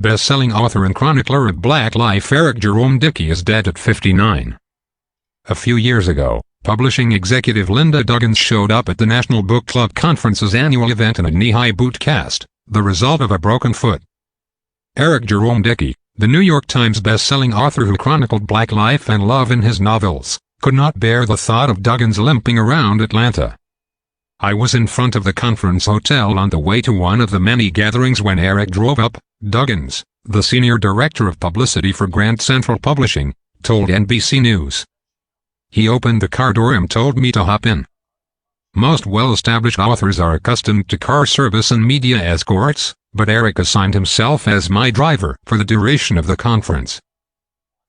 Best-selling author and chronicler of Black life Eric Jerome Dickey is dead at 59. A few years ago, publishing executive Linda Duggins showed up at the National Book Club Conference's annual event in a knee-high boot cast, the result of a broken foot. Eric Jerome Dickey, the New York Times best-selling author who chronicled Black life and love in his novels, could not bear the thought of Duggins limping around Atlanta. I was in front of the conference hotel on the way to one of the many gatherings when Eric drove up. Duggins, the senior director of publicity for Grand Central Publishing, told NBC News. He opened the car door and told me to hop in. Most well-established authors are accustomed to car service and media escorts, but Eric assigned himself as my driver for the duration of the conference.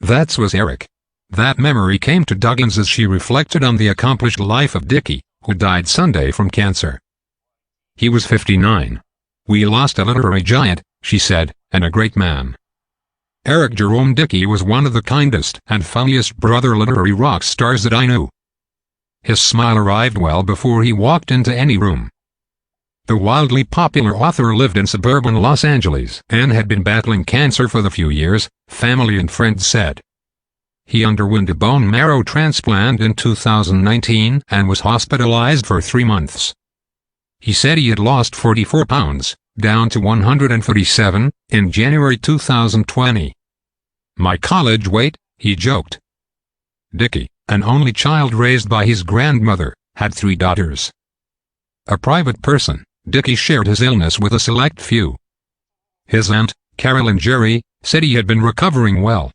That was Eric. That memory came to Duggins as she reflected on the accomplished life of Dickey, who died Sunday from cancer. He was 59. "We lost a literary giant," she said, "and a great man." Eric Jerome Dickey was one of the kindest and funniest brother literary rock stars that I knew. His smile arrived well before he walked into any room. The wildly popular author lived in suburban Los Angeles and had been battling cancer for the few years, family and friends said. He underwent a bone marrow transplant in 2019 and was hospitalized for 3 months. He said he had lost 44 pounds, down to 147, in January 2020. "My college weight," he joked. Dickey, an only child raised by his grandmother, had 3 daughters. A private person, Dickey shared his illness with a select few. His aunt, Carolyn Jerry, said he had been recovering well.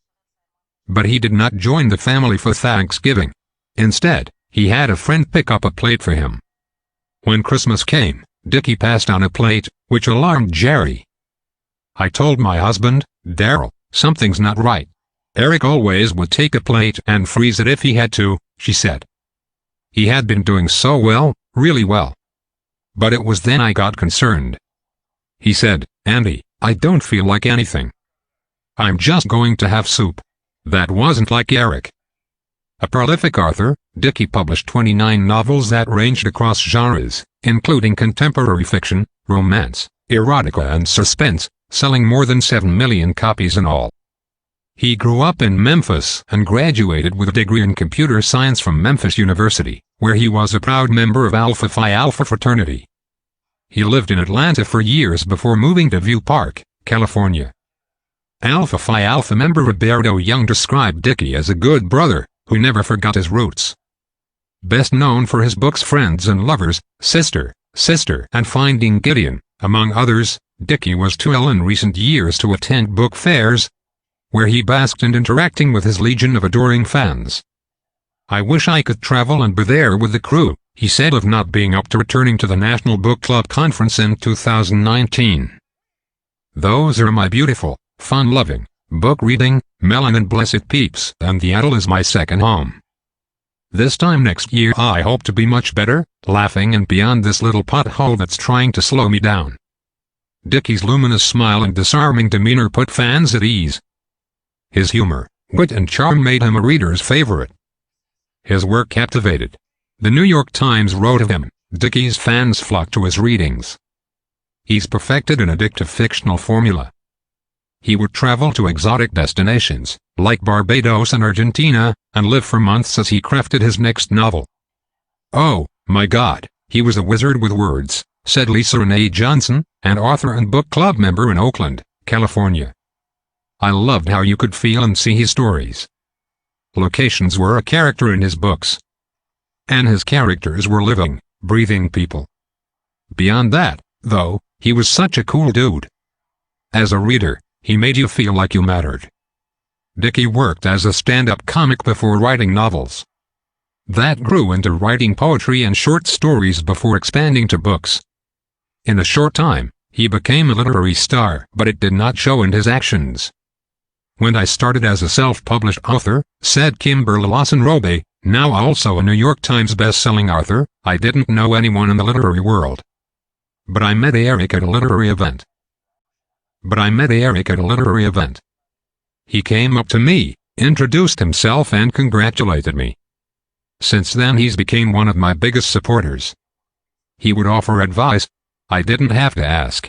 But he did not join the family for Thanksgiving. Instead, he had a friend pick up a plate for him. When Christmas came, Dickey passed on a plate, which alarmed Jerry. "I told my husband, Daryl, something's not right. Eric always would take a plate and freeze it if he had to," she said. "He had been doing so well, really well. But it was then I got concerned. He said, 'Andy, I don't feel like anything. I'm just going to have soup.' That wasn't like Eric." A prolific author, Dickey published 29 novels that ranged across genres, including contemporary fiction, romance, erotica and suspense, selling more than 7 million copies in all. He grew up in Memphis and graduated with a degree in computer science from Memphis University, where he was a proud member of Alpha Phi Alpha fraternity. He lived in Atlanta for years before moving to View Park, California. Alpha Phi Alpha member Roberto Young described Dickey as a good brother, who never forgot his roots. Best known for his books Friends and Lovers, Sister, and Finding Gideon, among others, Dickey was too ill in recent years to attend book fairs, where he basked in interacting with his legion of adoring fans. "I wish I could travel and be there with the crew," he said of not being up to returning to the National Book Club Conference in 2019. "Those are my beautiful, fun-loving, book-reading, melon and blessed peeps, and Seattle is my second home. This time next year I hope to be much better, laughing and beyond this little pothole that's trying to slow me down." Dickey's luminous smile and disarming demeanor put fans at ease. His humor, wit and charm made him a reader's favorite. His work captivated. The New York Times wrote of him, "Dickey's fans flock to his readings. He's perfected an addictive fictional formula." He would travel to exotic destinations, like Barbados and Argentina, and live for months as he crafted his next novel. "Oh, my God, he was a wizard with words," said Lisa Renee Johnson, an author and book club member in Oakland, California. "I loved how you could feel and see his stories. Locations were a character in his books. And his characters were living, breathing people. Beyond that, though, he was such a cool dude. As a reader, he made you feel like you mattered." Dickey worked as a stand-up comic before writing novels. That grew into writing poetry and short stories before expanding to books. In a short time, he became a literary star, but it did not show in his actions. "When I started as a self-published author," said Kimberly Lawson-Robe, now also a New York Times best-selling author, "I didn't know anyone in the literary world. But I met Eric at a literary event. He came up to me, introduced himself and congratulated me. Since then he's became one of my biggest supporters. He would offer advice. I didn't have to ask.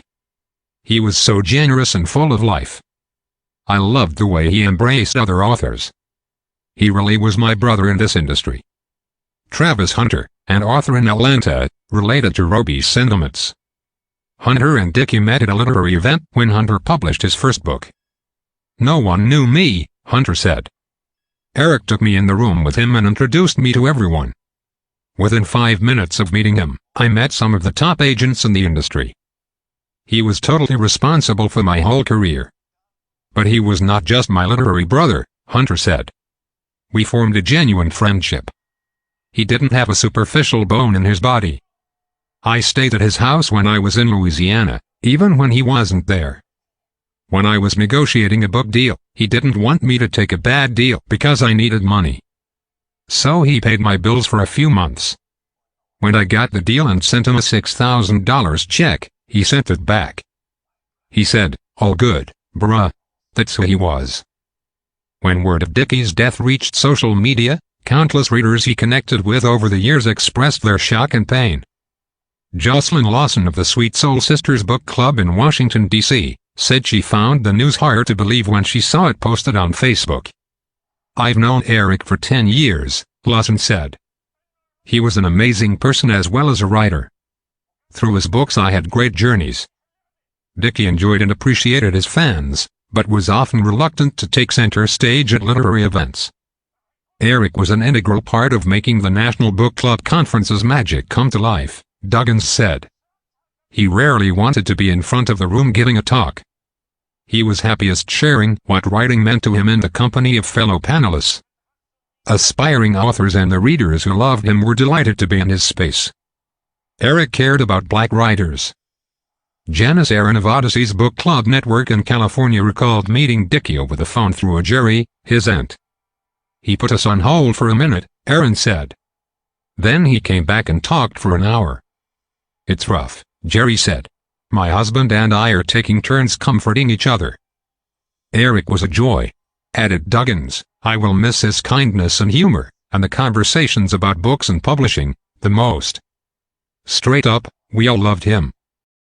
He was so generous and full of life. I loved the way he embraced other authors. He really was my brother in this industry. Travis Hunter, an author in Atlanta, related to Roby's sentiments. Hunter and Dickey met at a literary event when Hunter published his first book. "No one knew me," Hunter said. "Eric took me in the room with him and introduced me to everyone. Within 5 minutes of meeting him, I met some of the top agents in the industry. He was totally responsible for my whole career. But he was not just my literary brother," Hunter said. "We formed a genuine friendship. He didn't have a superficial bone in his body. I stayed at his house when I was in Louisiana, even when he wasn't there. When I was negotiating a book deal, he didn't want me to take a bad deal because I needed money. So he paid my bills for a few months. When I got the deal and sent him a $6,000 check, he sent it back. He said, 'All good, bruh.' That's who he was." When word of Dickey's death reached social media, countless readers he connected with over the years expressed their shock and pain. Jocelyn Lawson of the Sweet Soul Sisters Book Club in Washington, D.C., said she found the news hard to believe when she saw it posted on Facebook. "I've known Eric for 10 years, Lawson said. "He was an amazing person as well as a writer. Through his books I had great journeys." Dickey enjoyed and appreciated his fans, but was often reluctant to take center stage at literary events. Eric was an integral part of making the National Book Club Conference's magic come to life, Duggins said. He rarely wanted to be in front of the room giving a talk. He was happiest sharing what writing meant to him in the company of fellow panelists. Aspiring authors and the readers who loved him were delighted to be in his space. Eric cared about black writers. Janice Aaron of Odyssey's book club network in California recalled meeting Dickey over the phone through a Jerry, his aunt. "He put us on hold for a minute," Aaron said. "Then he came back and talked for an hour. It's rough," Jerry said. "My husband and I are taking turns comforting each other." "Eric was a joy," added Duggins. "I will miss his kindness and humor, and the conversations about books and publishing, the most. Straight up, we all loved him."